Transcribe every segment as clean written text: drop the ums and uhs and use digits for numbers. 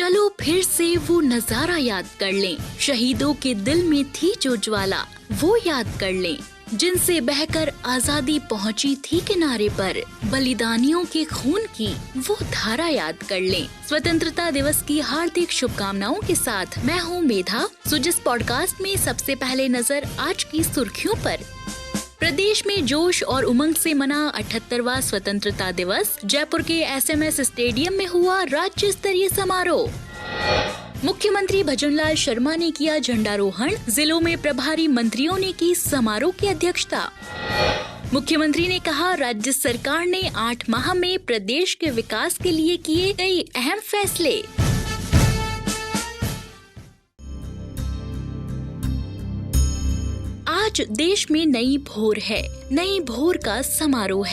चलो फिर से वो नजारा याद कर लें, शहीदों के दिल में थी जो ज्वाला वो याद कर लें, जिनसे बहकर आजादी पहुंची थी किनारे पर, बलिदानियों के खून की वो धारा याद कर लें। स्वतंत्रता दिवस की हार्दिक शुभकामनाओं के साथ मैं हूं मेधा। जिस पॉडकास्ट में सबसे पहले नजर आज की सुर्खियों पर। प्रदेश में जोश और उमंग से मना 78वां स्वतंत्रता दिवस। जयपुर के SMS स्टेडियम में हुआ राज्य स्तरीय समारोह। मुख्यमंत्री भजनलाल शर्मा ने किया झंडारोहण। जिलों में प्रभारी मंत्रियों ने की समारोह की अध्यक्षता। मुख्यमंत्री ने कहा, राज्य सरकार ने 8 माह में प्रदेश के विकास के लिए किए कई अहम फैसले। आज देश में नई भोर है, नई भोर का समारोह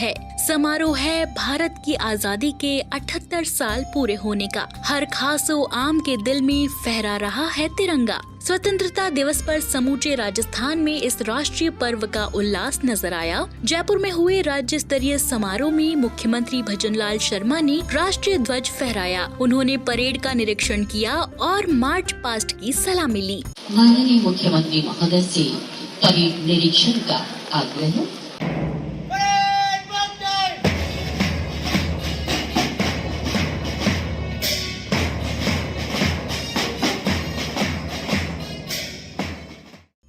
है भारत की आजादी के 78 साल पूरे होने का। हर खासो आम के दिल में फहरा रहा है तिरंगा। स्वतंत्रता दिवस पर समूचे राजस्थान में इस राष्ट्रीय पर्व का उल्लास नजर आया। जयपुर में हुए राज्य स्तरीय समारोह में मुख्यमंत्री भजनलाल शर्मा ने राष्ट्रीय ध्वज फहराया। उन्होंने परेड का निरीक्षण किया और मार्च पास्ट की सलामी ली। माननीय मुख्यमंत्री महोदय से परेड निरीक्षण का आग्रह।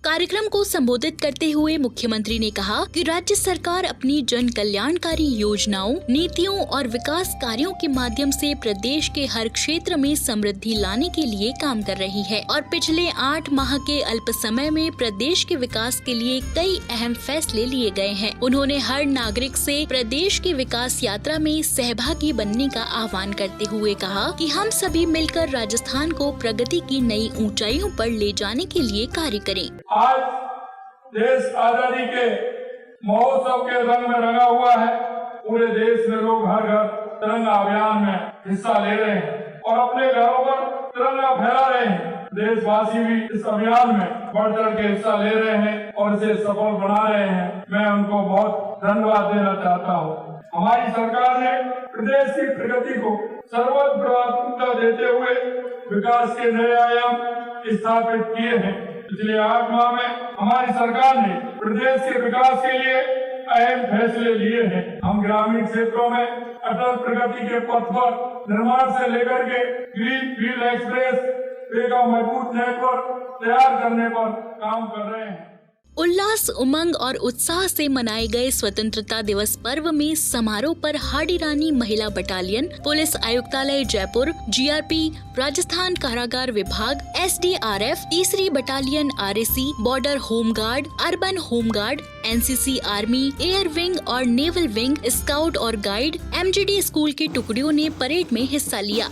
कार्यक्रम को संबोधित करते हुए मुख्यमंत्री ने कहा कि राज्य सरकार अपनी जन कल्याणकारी योजनाओं, नीतियों और विकास कार्यों के माध्यम से प्रदेश के हर क्षेत्र में समृद्धि लाने के लिए काम कर रही है और पिछले 8 माह के अल्प समय में प्रदेश के विकास के लिए कई अहम फैसले लिए गए हैं। उन्होंने हर नागरिक से प्रदेश की विकास यात्रा में सहभागी बनने का आह्वान करते हुए कहा कि हम सभी मिलकर राजस्थान को प्रगति की नई ऊंचाइयों पर ले जाने के लिए कार्य करें। आज देश आजादी के महोत्सव के रंग में रंगा हुआ है। पूरे देश में लोग हर घर तिरंगा अभियान में हिस्सा ले रहे हैं और अपने घरों पर तिरंगा फहरा रहे हैं। देशवासी भी इस अभियान में बढ़ चढ़ के हिस्सा ले रहे हैं और इसे सफल बना रहे हैं। मैं उनको बहुत धन्यवाद देना चाहता हूँ। हमारी सरकार ने प्रदेश की प्रगति को सर्वोच्च प्राथमिकता देते हुए विकास के नए आयाम स्थापित किए हैं। पिछले 8 माह में हमारी सरकार ने प्रदेश के विकास के लिए अहम फैसले लिए हैं। हम ग्रामीण क्षेत्रों में अटल प्रगति के पथ पर निर्माण से लेकर के ग्रीन फील्ड एक्सप्रेस का मजबूत नेटवर्क तैयार करने पर काम कर रहे हैं। उल्लास, उमंग और उत्साह से मनाए गए स्वतंत्रता दिवस पर्व में समारोह पर हाड़ी रानी महिला बटालियन, पुलिस आयुक्तालय जयपुर, GRP, राजस्थान कारागार विभाग, SDRF, तीसरी battalion RAC, border home guard, urban home guard, NCC army, air wing और नेवल विंग, स्काउट और गाइड, MGD स्कूल की टुकड़ियों ने परेड में हिस्सा लिया।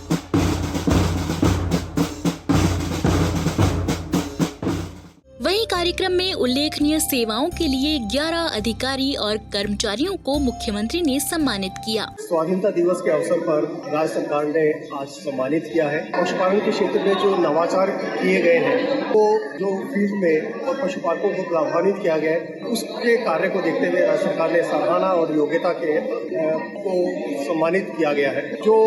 वहीं कार्यक्रम में उल्लेखनीय सेवाओं के लिए 11 अधिकारी और कर्मचारियों को मुख्यमंत्री ने सम्मानित किया। स्वाधीनता दिवस के अवसर पर राज्य सरकार ने आज सम्मानित किया है। पशुपालन के क्षेत्र में जो नवाचार किए गए हैं, तो जो फील्ड में और पशुपालकों को लाभान्वित किया गया है, उसके कार्य को देखते हुए राज्य सरकार ने सराहना और योग्यता के को सम्मानित किया गया है। जो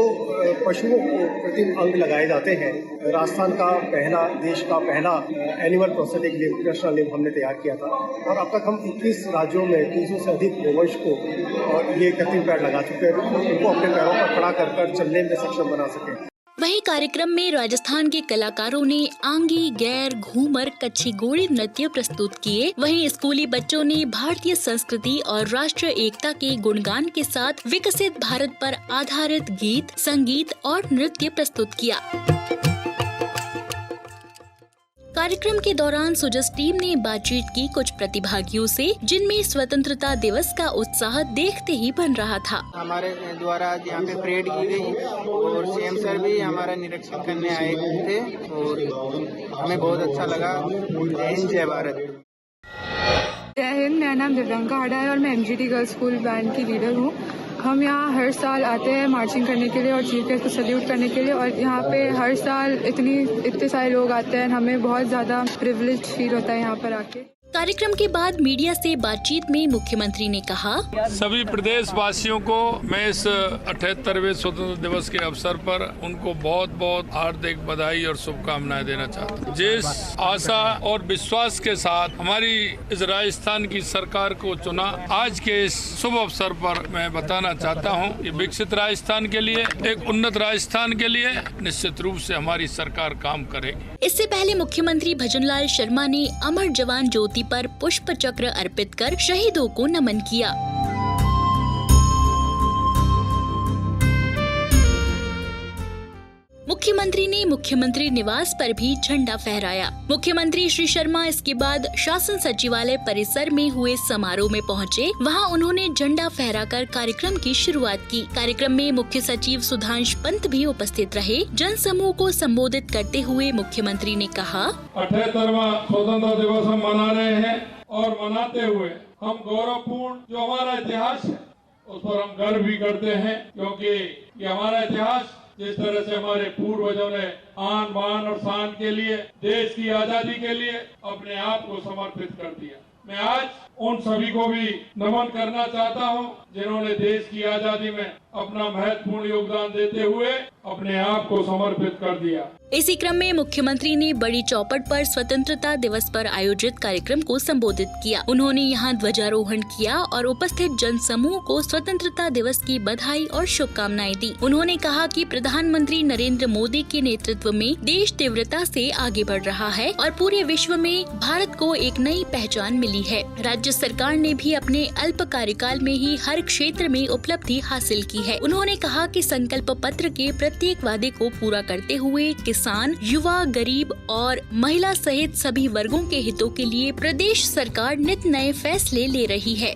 पशुओं को कृत्रिम अंग लगाए जाते हैं, राजस्थान का पहला, देश का पहला एनिमल प्रोस्थेटिक नेशनल लिम्ब हमने तैयार किया था और अब तक हम 21 राज्यों में 300 से अधिक गोवंश को और ये कृत्रिम पैर लगा चुके हैं, उनको अपने पैरों पर खड़ा कर चलने में सक्षम बना सके। वहीं कार्यक्रम में राजस्थान के कलाकारों ने आंगी, गैर, घूमर, कच्छी घोड़ी नृत्य प्रस्तुत किए। वहीं स्कूली बच्चों ने भारतीय संस्कृति और राष्ट्रीय एकता के गुणगान के साथ विकसित भारत पर आधारित गीत, संगीत और नृत्य प्रस्तुत किया। कार्यक्रम के दौरान सुजस टीम ने बातचीत की कुछ प्रतिभागियों से, जिनमें स्वतंत्रता दिवस का उत्साह देखते ही बन रहा था। हमारे द्वारा यहाँ पे परेड की गई और CM सर भी हमारा निरीक्षण करने आए थे और हमें बहुत अच्छा लगा। जय हिंद, जय भारत। जय हिंद, मेरा नाम दिव्यांका हाड़ा है और मैं MGD गर्ल्स स्कूल बैंड की लीडर हूँ। हम यहाँ हर साल आते हैं मार्चिंग करने के लिए और चीफ गेस्ट को सल्यूट करने के लिए और यहाँ पे हर साल इतने सारे लोग आते हैं। हमें बहुत ज़्यादा प्रिविलेज फील होता है यहाँ पर आके। कार्यक्रम के बाद मीडिया से बातचीत में मुख्यमंत्री ने कहा, सभी प्रदेश वासियों को मैं इस 78वें स्वतंत्रता दिवस के अवसर पर उनको बहुत बहुत हार्दिक बधाई और शुभकामनाएं देना चाहता हूँ। जिस आशा और विश्वास के साथ हमारी इस राजस्थान की सरकार को चुना, आज के इस शुभ अवसर पर मैं बताना चाहता हूँ कि विकसित राजस्थान के लिए, एक उन्नत राजस्थान के लिए निश्चित रूप से हमारी सरकार काम करेगी। इससे पहले मुख्यमंत्री भजनलाल शर्मा ने अमर जवान ज्योति पर पुष्प चक्र अर्पित कर शहीदों को नमन किया। मुख्यमंत्री ने मुख्यमंत्री निवास पर भी झंडा फहराया। मुख्यमंत्री श्री शर्मा इसके बाद शासन सचिवालय परिसर में हुए समारोह में पहुंचे। वहां उन्होंने झंडा फहराकर कार्यक्रम की शुरुआत की। कार्यक्रम में मुख्य सचिव सुधांश पंत भी उपस्थित रहे। जन समूह को संबोधित करते हुए मुख्यमंत्री ने कहा, 78वां स्वतंत्रता दिवस हम मना रहे हैं और मनाते हुए हम गौरवपूर्ण जो हमारा इतिहास है उस पर हम गर्व भी करते हैं, क्योंकि ये हमारा इतिहास जिस तरह से हमारे पूर्वजों ने आन बान और शान के लिए, देश की आजादी के लिए अपने आप को समर्पित कर दिया। मैं आज उन सभी को भी नमन करना चाहता हूं जिन्होंने देश की आजादी में अपना महत्वपूर्ण योगदान देते हुए अपने आप को समर्पित कर दिया। इसी क्रम में मुख्यमंत्री ने बड़ी चौपट पर स्वतंत्रता दिवस पर आयोजित कार्यक्रम को संबोधित किया। उन्होंने यहां ध्वजारोहण किया और उपस्थित जन समूह को स्वतंत्रता दिवस की बधाई और शुभकामनाएं दी। उन्होंने कहा कि प्रधानमंत्री नरेंद्र मोदी के नेतृत्व में देश तीव्रता से आगे बढ़ रहा है और पूरे विश्व में भारत को एक नई पहचान मिली है। राज्य सरकार ने भी अपने अल्प कार्यकाल में ही हर क्षेत्र में उपलब्धि हासिल की है। उन्होंने कहा कि संकल्प पत्र के प्रत्येक वादे को पूरा करते हुए किसान, युवा, गरीब और महिला सहित सभी वर्गों के हितों के लिए प्रदेश सरकार नित नए फैसले ले रही है।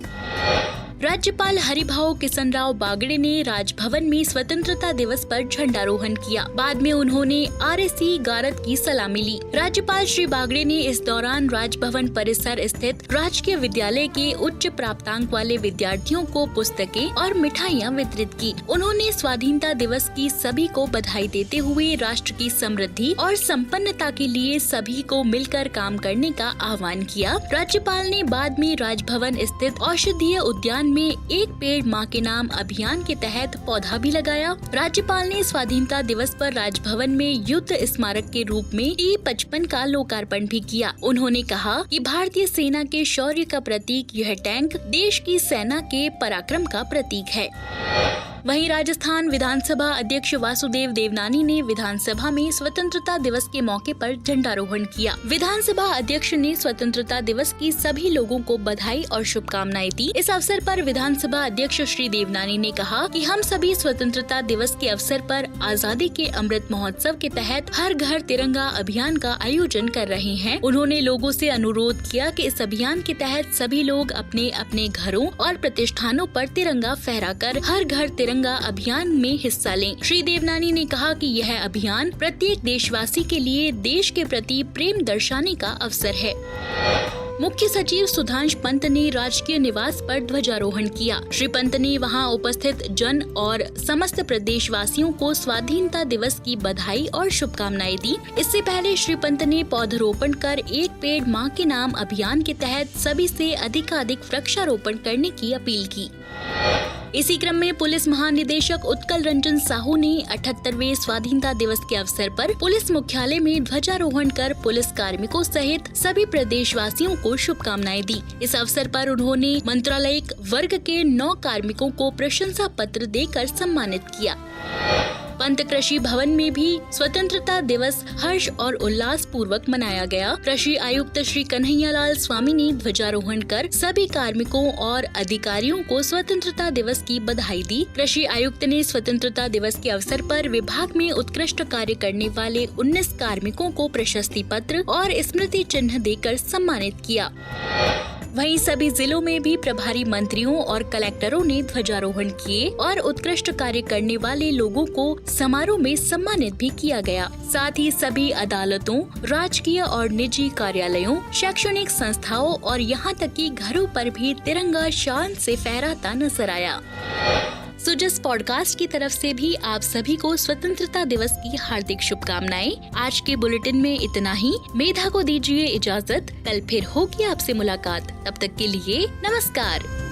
राज्यपाल हरिभाऊ किशनराव बागड़े ने राजभवन में स्वतंत्रता दिवस पर झंडारोहण किया। बाद में उन्होंने RSC गारद की सलामी ली। राज्यपाल श्री बागड़े ने इस दौरान राजभवन परिसर स्थित राजकीय विद्यालय के उच्च प्राप्तांक वाले विद्यार्थियों को पुस्तकें और मिठाइयां वितरित की। उन्होंने स्वाधीनता दिवस की सभी को बधाई देते हुए राष्ट्र की समृद्धि और संपन्नता के लिए सभी को मिलकर काम करने का आह्वान किया। राज्यपाल ने बाद में राजभवन स्थित औषधीय उद्यान में एक पेड़ माँ के नाम अभियान के तहत पौधा भी लगाया। राज्यपाल ने स्वाधीनता दिवस पर राजभवन में युद्ध स्मारक के रूप में T-55 का लोकार्पण भी किया। उन्होंने कहा कि भारतीय सेना के शौर्य का प्रतीक यह टैंक देश की सेना के पराक्रम का प्रतीक है। वहीं राजस्थान विधानसभा अध्यक्ष वासुदेव देवनानी ने विधानसभा में स्वतंत्रता दिवस के मौके पर झंडारोहण किया। विधानसभा अध्यक्ष ने स्वतंत्रता दिवस की सभी लोगों को बधाई और शुभकामनाएं दी। इस अवसर पर विधानसभा अध्यक्ष श्री देवनानी ने कहा कि हम सभी स्वतंत्रता दिवस के अवसर पर आजादी के अमृत महोत्सव के तहत हर घर तिरंगा अभियान का आयोजन कर रहे हैं। उन्होंने लोगों से अनुरोध किया कि इस अभियान के तहत सभी लोग अपने अपने घरों और प्रतिष्ठानों पर तिरंगा फहराकर हर घर तिरंगा अभियान में हिस्सा लें। श्री देवनानी ने कहा कि यह अभियान प्रत्येक देशवासी के लिए देश के प्रति प्रेम दर्शाने का अवसर है। मुख्य सचिव सुधांश पंत ने राजकीय निवास पर ध्वजारोहण किया। श्री पंत ने वहां उपस्थित जन और समस्त प्रदेशवासियों को स्वाधीनता दिवस की बधाई और शुभकामनाएं दी। इससे पहले श्री पंत ने पौधरोपण कर एक पेड़ माँ के नाम अभियान के तहत सभी से अधिकाधिक वृक्षारोपण करने की अपील की। इसी क्रम में पुलिस महानिदेशक उत्कल रंजन साहू ने 78वें स्वाधीनता दिवस के अवसर पर पुलिस मुख्यालय में ध्वजारोहण कर पुलिस कार्मिकों सहित सभी प्रदेशवासियों को शुभकामनाएं दी। इस अवसर पर उन्होंने मंत्रालयिक वर्ग के 9 कार्मिकों को प्रशंसा पत्र देकर सम्मानित किया। पंत कृषि भवन में भी स्वतंत्रता दिवस हर्ष और उल्लास पूर्वक मनाया गया। कृषि आयुक्त श्री कन्हैयालाल स्वामी ने ध्वजारोहण कर सभी कार्मिकों और अधिकारियों को स्वतंत्रता दिवस की बधाई दी। कृषि आयुक्त ने स्वतंत्रता दिवस के अवसर पर विभाग में उत्कृष्ट कार्य करने वाले 19 कार्मिकों को प्रशस्ति पत्र और स्मृति चिन्ह देकर सम्मानित किया। वहीं सभी जिलों में भी प्रभारी मंत्रियों और कलेक्टरों ने ध्वजारोहण किए और उत्कृष्ट कार्य करने वाले लोगों को समारोह में सम्मानित भी किया गया। साथ ही सभी अदालतों, राजकीय और निजी कार्यालयों, शैक्षणिक संस्थाओं और यहां तक कि घरों पर भी तिरंगा शान से फहराता नजर आया। सुजस पॉडकास्ट की तरफ से भी आप सभी को स्वतंत्रता दिवस की हार्दिक शुभकामनाएं। आज के बुलेटिन में इतना ही। मेधा को दीजिए इजाजत। कल फिर होगी आपसे मुलाकात। तब तक के लिए नमस्कार।